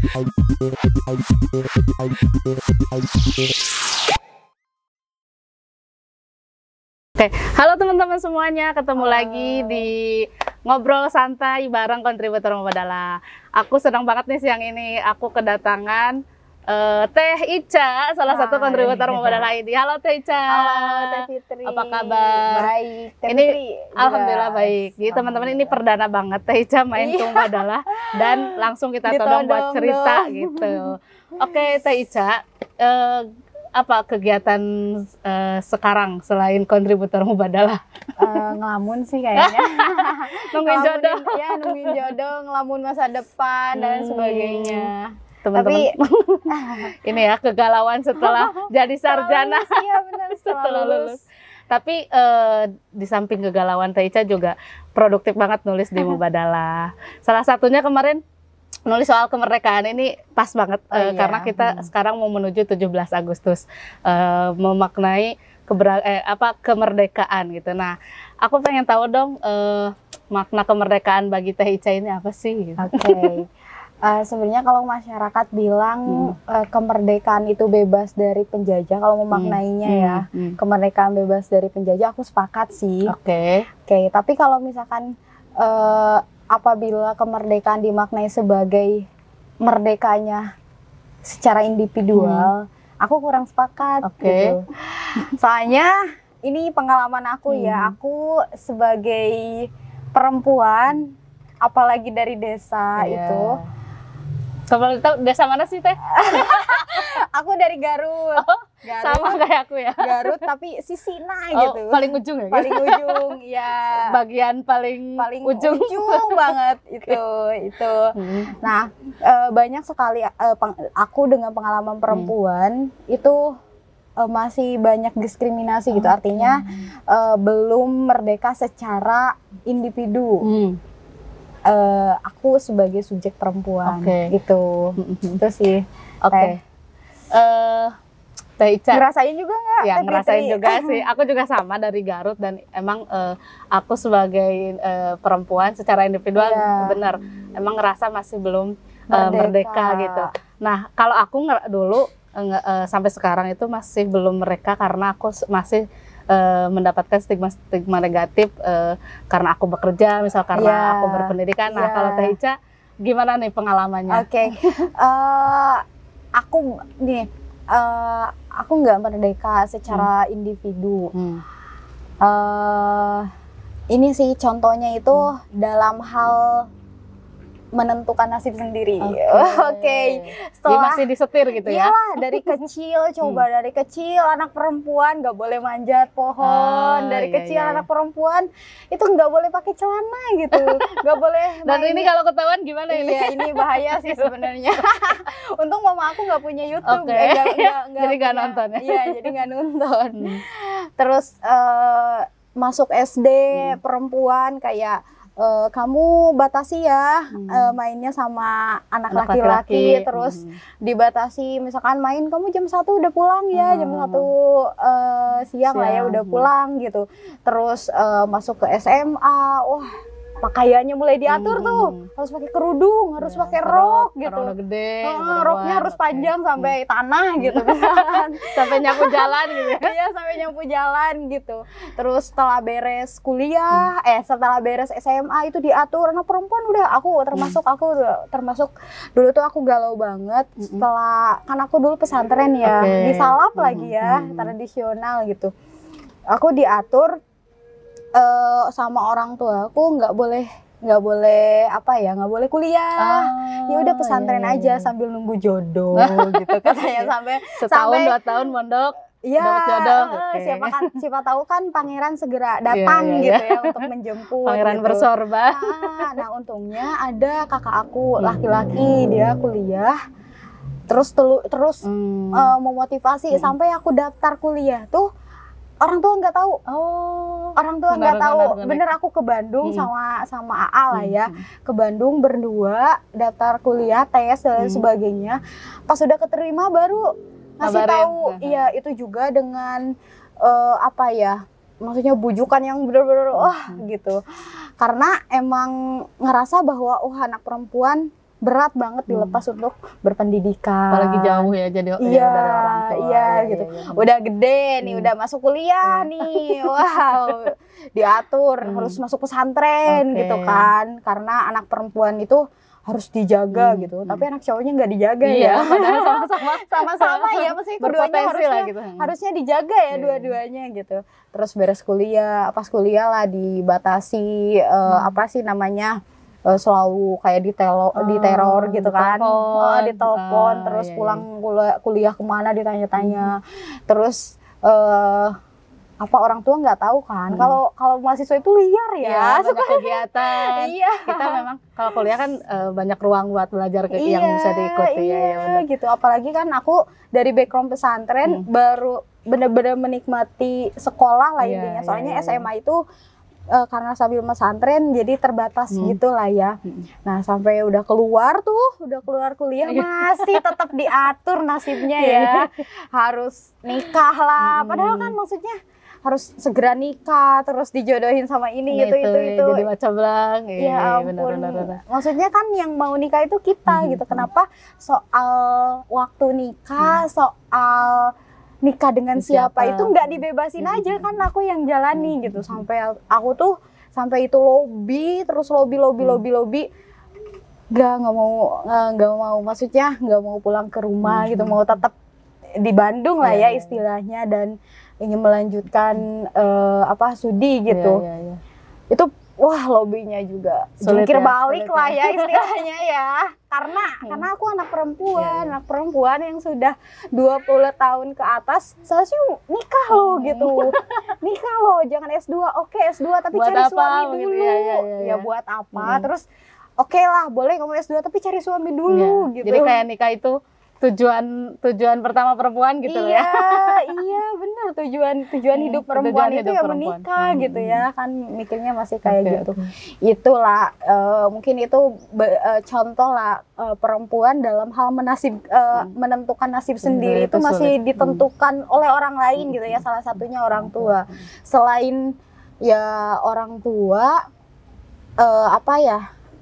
Oke, halo teman-teman semuanya, ketemu lagi di Ngobrol Santai bareng kontributor Mubadalah. Aku senang banget nih siang ini, aku kedatangan Teh Ica, salah satu kontributor Mubadalah ini. Halo Teh Ica. Halo Teh Fitri. Apa kabar? Baik. Teh Ini Fitri alhamdulillah baik. Jadi teman-teman ini perdana banget Teh Ica main ke Mubadalah dan langsung kita todong buat cerita gitu. Oke Teh Ica, apa kegiatan sekarang selain kontributor Mubadalah? Ngelamun sih kayaknya. Nungguin jodoh. Ya, nungguin jodoh, ngelamun masa depan dan sebagainya. Teman-teman, ini ya kegalauan setelah jadi sarjana. Iya benar, setelah lulus. Tapi di samping kegalauan Teh Ica juga produktif banget nulis di Mubadalah. Salah satunya kemarin nulis soal kemerdekaan, ini pas banget karena kita sekarang mau menuju 17 Agustus memaknai kemerdekaan gitu. Nah, aku pengen tahu dong makna kemerdekaan bagi Teh Ica ini apa sih? Oke. Sebenarnya kalau masyarakat bilang kemerdekaan itu bebas dari penjajah, kalau memaknainya ya kemerdekaan bebas dari penjajah, aku sepakat sih. Oke. Tapi kalau misalkan apabila kemerdekaan dimaknai sebagai merdekanya secara individual, aku kurang sepakat. Gitu. Soalnya ini pengalaman aku ya, aku sebagai perempuan, apalagi dari desa itu. Kalau tahu desa mana sih Teh? Aku dari Garut. Garut. Sama kayak aku ya. Garut tapi Sisina gitu. Paling ujung ya? Paling ujung, ya. Bagian paling ujung banget itu. Nah, banyak sekali aku dengan pengalaman perempuan itu masih banyak diskriminasi gitu. Artinya belum merdeka secara individu. Aku sebagai subjek perempuan gitu. Itu sih. Teh Ica ngerasain juga nggak? Ya ngerasain juga sih. Aku juga sama dari Garut dan emang aku sebagai perempuan secara individual benar emang ngerasa masih belum merdeka gitu. Nah kalau aku dulu sampai sekarang itu masih belum merdeka karena aku masih mendapatkan stigma negatif karena aku bekerja, misal karena aku berpendidikan. Nah kalau Teh Ica gimana nih pengalamannya? Aku nggak merdeka secara individu. Ini sih contohnya itu dalam hal menentukan nasib sendiri. Dia masih disetir gitu ya? Iyalah, dari kecil, dari kecil anak perempuan nggak boleh manjat pohon. Dari kecil anak perempuan itu nggak boleh pakai celana gitu, nggak boleh. Dan ini kalau ketahuan gimana ini? Iya, ini bahaya sih sebenarnya. Untung mama aku nggak punya YouTube, jadi nggak nonton ya? Iya, jadi nggak nonton. Terus masuk SD perempuan kayak kamu batasi ya mainnya sama anak laki-laki, terus dibatasi misalkan main kamu jam 1 udah pulang ya, jam 1 siang lah ya udah pulang gitu. Terus masuk ke SMA, wah pakaiannya mulai diatur tuh, harus pakai kerudung, harus pakai rok gitu. Rok gede, roknya harus panjang sampai tanah gitu kan. Sampai nyapu jalan gitu ya. Iya, sampai nyapu jalan gitu. Terus setelah beres kuliah, setelah beres SMA itu diatur anak perempuan udah aku termasuk dulu tuh aku galau banget setelah kan aku dulu pesantren ya, di Salap lagi ya, tradisional gitu. Aku diatur sama orang tua aku nggak boleh kuliah. Ya udah pesantren aja sambil nunggu jodoh gitu katanya, sampai setahun 2 tahun mondok. Iya, siapa tahu kan pangeran segera datang gitu ya untuk menjemput. Pangeran gitu. bersorban. Nah untungnya ada kakak aku laki-laki, dia kuliah terus memotivasi sampai aku daftar kuliah tuh. Orang tua nggak tahu. Orang tua nggak tahu. Bener aku ke Bandung sama AA lah ya. Ke Bandung berdua daftar kuliah, tes dan sebagainya. Pas sudah keterima baru ngasih tahu. Iya, itu juga dengan maksudnya bujukan yang bener-bener gitu. Karena emang ngerasa bahwa anak perempuan berat banget dilepas untuk berpendidikan. Apalagi jauh ya, jadi dari orang tua. Iya gitu. Udah gede nih, udah masuk kuliah nih. Wow. Diatur harus masuk pesantren gitu kan. Karena anak perempuan itu harus dijaga gitu, tapi anak cowoknya nggak dijaga ya. Padahal sama-sama ya, pasti keduanya harusnya dijaga ya dua-duanya gitu. Terus beres kuliah, pas kuliah lah dibatasi apa sih namanya, selalu kayak diteror gitu kan, ditelepon, terus pulang kuliah kemana ditanya-tanya, terus apa orang tua nggak tahu kan, kalau mahasiswa itu liar ya, banyak kegiatan. Kita memang kalau kuliah kan banyak ruang buat belajar yang bisa diikuti ya gitu. Apalagi kan aku dari background pesantren baru benar-benar menikmati sekolah lah intinya. Soalnya SMA itu karena sambil pesantren jadi terbatas gitu lah ya. Nah sampai udah keluar kuliah masih tetap diatur nasibnya ya, harus nikah lah. Padahal kan maksudnya harus segera nikah, terus dijodohin sama ini itu. Jadi baca belang. Ya ampun. Benar. Maksudnya kan yang mau nikah itu kita gitu. Kenapa soal waktu nikah, soal nikah dengan siapa itu nggak dibebasin aja kan, aku yang jalani gitu. Sampai aku tuh sampai itu lobby nggak mau maksudnya nggak mau pulang ke rumah gitu, mau tetap di Bandung lah ya istilahnya, dan ingin melanjutkan studi gitu. Itu wah lobbynya juga jungkir balik lah ya istilahnya ya. Karena aku anak perempuan yang sudah 20 tahun ke atas, seharusnya nikah loh gitu. Nikah loh, jangan S2. Oke, S2 tapi buat cari suami dulu. Ya buat apa? Terus oke lah, boleh kamu S2 tapi cari suami dulu gitu. Jadi kayak nikah itu tujuan pertama perempuan gitu ya. Iya benar, tujuan hidup perempuan itu ya menikah gitu ya, kan mikirnya masih kayak gitu. Itulah mungkin itu contoh lah perempuan dalam hal menentukan nasib sendiri itu masih ditentukan oleh orang lain gitu ya, salah satunya orang tua. Selain ya orang tua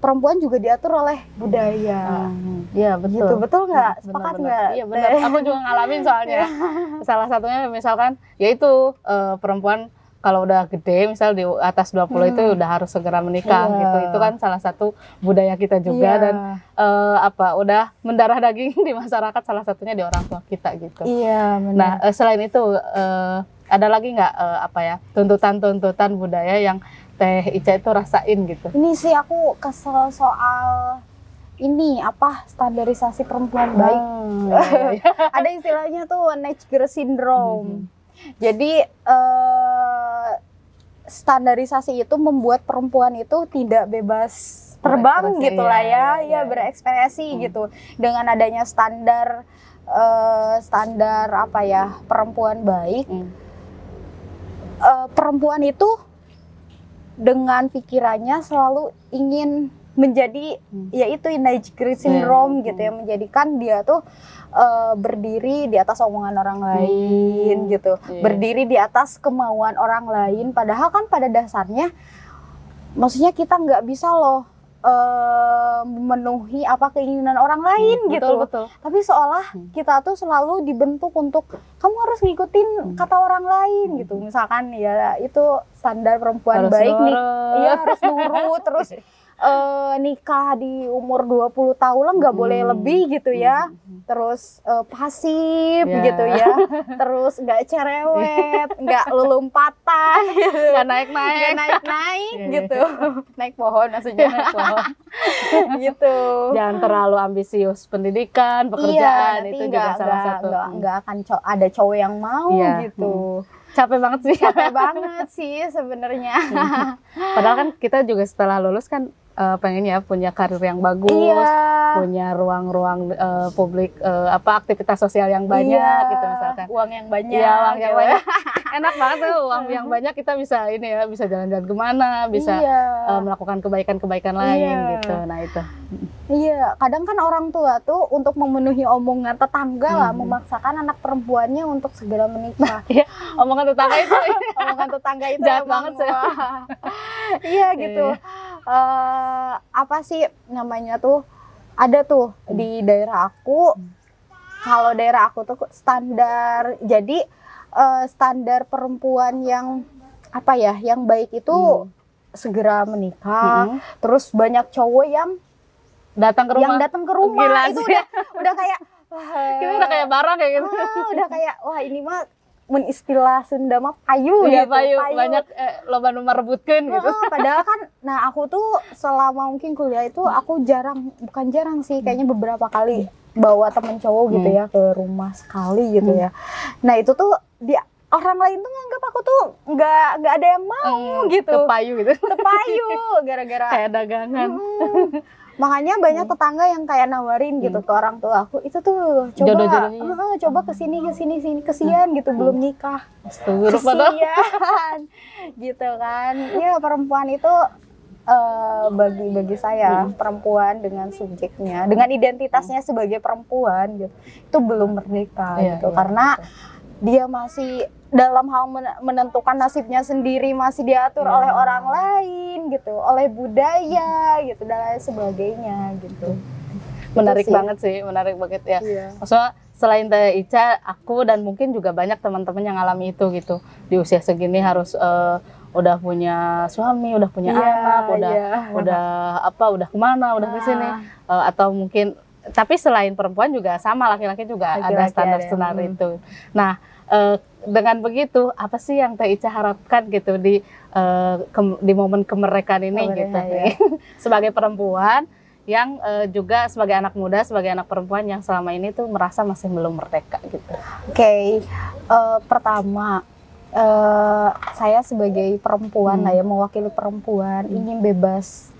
perempuan juga diatur oleh budaya. Iya betul. Gitu, betul nggak? Sepakat nggak? Iya benar. Aku juga ngalamin soalnya. Salah satunya misalkan, yaitu perempuan kalau udah gede, misal di atas 20 itu udah harus segera menikah gitu. Itu kan salah satu budaya kita juga dan udah mendarah daging di masyarakat, salah satunya di orang tua kita gitu. Iya benar. Nah selain itu ada lagi nggak tuntutan budaya yang Teh Ica itu rasain gitu? Ini sih aku kesel soal ini standarisasi perempuan baik. Ada istilahnya tuh Nature Syndrome. Jadi standarisasi itu membuat perempuan itu tidak bebas terbang gitu lah ya, berekspresi gitu. Dengan adanya standar perempuan baik, perempuan itu dengan pikirannya selalu ingin menjadi yaitu Nature Syndrome gitu ya, menjadikan dia tuh berdiri di atas omongan orang lain gitu, berdiri di atas kemauan orang lain, padahal kan pada dasarnya maksudnya kita nggak bisa loh memenuhi keinginan orang lain gitu. Betul. Tapi seolah kita tuh selalu dibentuk untuk kamu harus ngikutin kata orang lain gitu. Misalkan ya itu standar perempuan harus baik nih. Iya harus nurut, terus nikah di umur 20 tahun nggak boleh lebih gitu ya. Terus pasif gitu ya. Terus nggak cerewet, nggak lulumpatan, nggak naik-naik gitu. Naik pohon maksudnya. Gitu. Jangan terlalu ambisius pendidikan, pekerjaan itu juga salah satu. Nggak akan ada cowok yang mau gitu. Capek banget sih sebenarnya. Padahal kan kita juga setelah lulus kan pengen ya punya karir yang bagus, punya ruang-ruang publik, aktivitas sosial yang banyak gitu misalkan. Uang yang banyak. Iya, uang yang banyak. Enak banget tuh uang yang banyak, kita bisa bisa jalan-jalan kemana, bisa melakukan kebaikan-kebaikan lain gitu. Nah itu. Iya, kadang kan orang tua tuh untuk memenuhi omongan tetangga lah memaksakan anak perempuannya untuk segera menikah. Iya, omongan tetangga itu jahat banget sih. Iya gitu. Apa sih namanya tuh? ada tuh di daerah aku. Kalau daerah aku tuh standar, jadi standar perempuan yang apa ya, yang baik itu segera menikah. Terus banyak cowok yang datang ke rumah, gila, itu udah kayak kita udah kayak barang kayak gitu. Udah kayak wah ini mah istilah Sunda mah payu gitu. Payu. Banyak loba nu merebutkeun gitu. Padahal kan, nah aku tuh selama mungkin kuliah itu aku bukan jarang sih, kayaknya beberapa kali bawa temen cowok gitu ya ke rumah sekali gitu ya. Nah itu tuh orang lain tuh nganggap aku tuh nggak ada yang mau gitu. Tepayu gitu. Tepayu gara-gara kayak dagangan. Makanya banyak tetangga yang kayak nawarin gitu ke orang tua aku, itu tuh coba kesini kesian gitu, belum nikah. Kesian gitu kan. Ya perempuan itu bagi saya perempuan dengan subjeknya, dengan identitasnya sebagai perempuan gitu, itu belum merdeka gitu. Karena dia masih dalam hal menentukan nasibnya sendiri, masih diatur oleh orang lain gitu, oleh budaya gitu dan lain sebagainya gitu. Menarik banget sih, menarik banget ya. Maksudnya selain Teh Ica, aku dan mungkin juga banyak teman-teman yang alami itu gitu. Di usia segini harus udah punya suami, udah punya anak, udah kemana, udah ke sini, atau mungkin, tapi selain perempuan juga sama, laki-laki juga ada standar-standar itu. Nah, dengan begitu, apa sih yang Teh Ica harapkan gitu di momen kemerdekaan ini gitu, sebagai perempuan yang juga sebagai anak muda, sebagai anak perempuan yang selama ini tuh merasa masih belum merdeka gitu. Oke, pertama saya sebagai perempuan lah ya, mewakili perempuan, ingin bebas.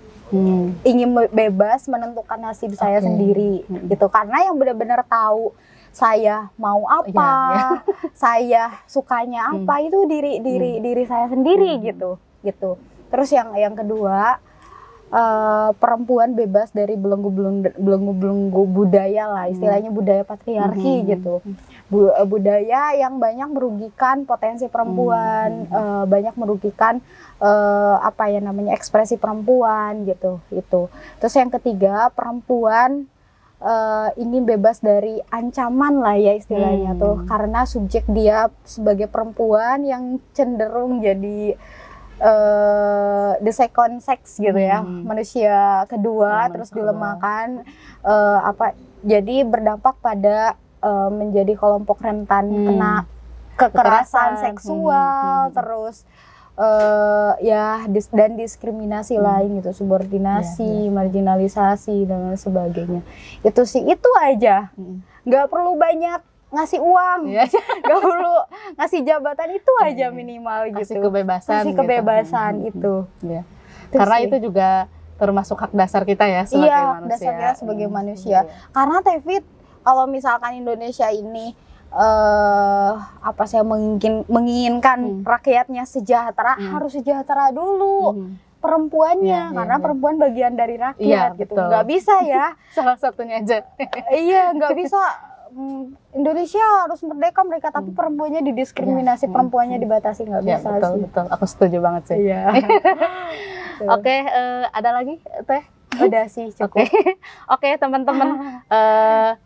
Ingin bebas menentukan nasib saya sendiri gitu, karena yang benar-benar tahu saya mau apa, saya sukanya apa, itu diri saya sendiri gitu. Terus yang kedua, perempuan bebas dari belenggu budaya lah, istilahnya budaya patriarki gitu. Budaya yang banyak merugikan potensi perempuan, banyak merugikan ekspresi perempuan gitu. Terus yang ketiga, perempuan ingin bebas dari ancaman lah ya istilahnya tuh, karena subjek dia sebagai perempuan yang cenderung jadi the second sex gitu ya, manusia kedua, terus dilemahkan, jadi berdampak pada menjadi kelompok rentan kena kekerasan seksual, terus dan diskriminasi lain gitu, subordinasi, marginalisasi dan sebagainya. Itu sih, itu aja. Nggak perlu banyak ngasih uang, nggak perlu ngasih jabatan, itu aja minimal gitu. Kasih kebebasan gitu. Karena itu juga termasuk hak dasar kita ya sebagai manusia. Dasar kita sebagai manusia. Karena Tevit, kalau misalkan Indonesia ini saya menginginkan rakyatnya sejahtera, harus sejahtera dulu perempuannya, karena perempuan bagian dari rakyat gitu. Nggak bisa ya salah satunya aja. Nggak bisa Indonesia harus merdeka, tapi perempuannya didiskriminasi, perempuannya dibatasi, nggak bisa. Betul, aku setuju banget sih. Oke, ada lagi Teh? Udah sih, cukup. Oke, teman-teman,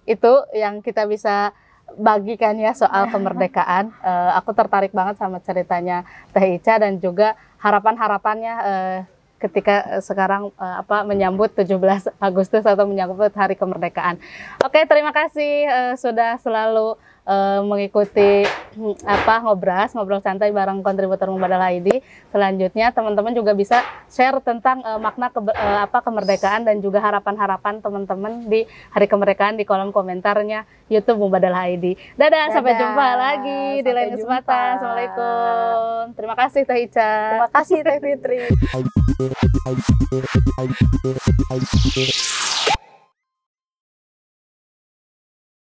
itu yang kita bisa bagikan ya soal kemerdekaan. Aku tertarik banget sama ceritanya Teh Ica dan juga harapan-harapannya ketika sekarang menyambut 17 Agustus atau menyambut Hari Kemerdekaan. Oke, terima kasih sudah selalu mengikuti ngobrol santai bareng kontributor Mubadalah ID. Selanjutnya teman-teman juga bisa share tentang makna kemerdekaan dan juga harapan-harapan teman-teman di Hari Kemerdekaan di kolom komentarnya YouTube Mubadalah ID. Dadah, sampai jumpa lagi di lain kesempatan. Assalamualaikum. Terima kasih Teh Ica. Terima kasih Teh Fitri.